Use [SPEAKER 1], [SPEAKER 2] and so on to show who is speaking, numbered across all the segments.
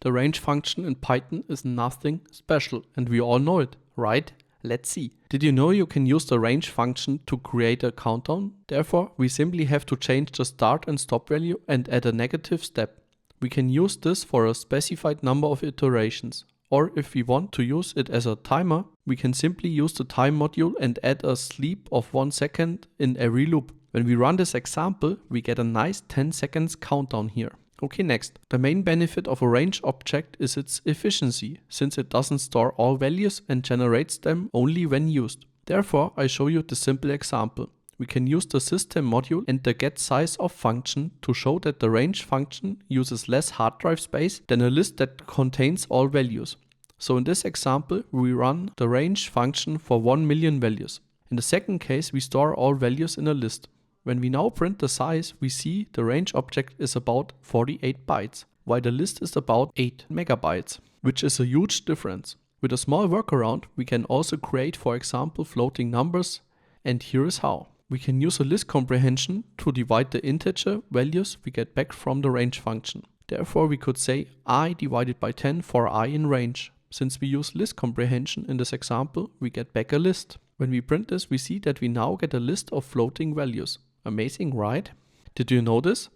[SPEAKER 1] The range function in Python is nothing special and we all know it, right? Let's see. Did you know you can use the range function to create a countdown? Therefore, we simply have to change the start and stop value and add a negative step. We can use this for a specified number of iterations. Or if we want to use it as a timer, we can simply use the time module and add a sleep of 1 second in every loop. When we run this example, we get a nice 10 seconds countdown here. Okay, next. The main benefit of a range object is its efficiency, since it doesn't store all values and generates them only when used. Therefore, I show you the simple example. We can use the system module and the getSizeOf function to show that the range function uses less hard drive space than a list that contains all values. So in this example, we run the range function for 1 million values. In the second case, we store all values in a list. When we now print the size, we see the range object is about 48 bytes, while the list is about 8 megabytes, which is a huge difference. With a small workaround, we can also create, for example, floating numbers, and here is how. We can use a list comprehension to divide the integer values we get back from the range function. Therefore, we could say I divided by 10 for I in range. Since we use list comprehension in this example, we get back a list. When we print this, we see that we now get a list of floating values. Amazing, right? Did you know this?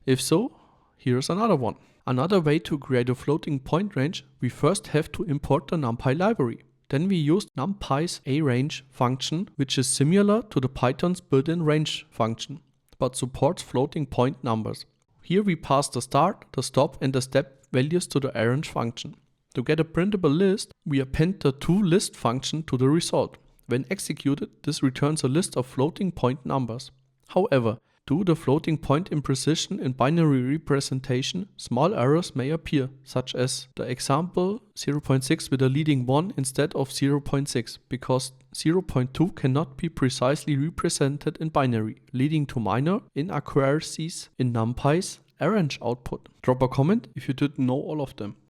[SPEAKER 1] If so, here's another one. Another way to create a floating point range, we first have to import the NumPy library. Then we use NumPy's arange function, which is similar to the Python's built-in range function, but supports floating point numbers. Here we pass the start, the stop and the step values to the arange function. To get a printable list, we append the toList function to the result. When executed, this returns a list of floating point numbers. However, due to the floating point imprecision in binary representation, small errors may appear, such as the example 0.6 with a leading 1 instead of 0.6, because 0.2 cannot be precisely represented in binary, leading to minor inaccuracies in NumPy's arange output. Drop a comment if you didn't know all of them.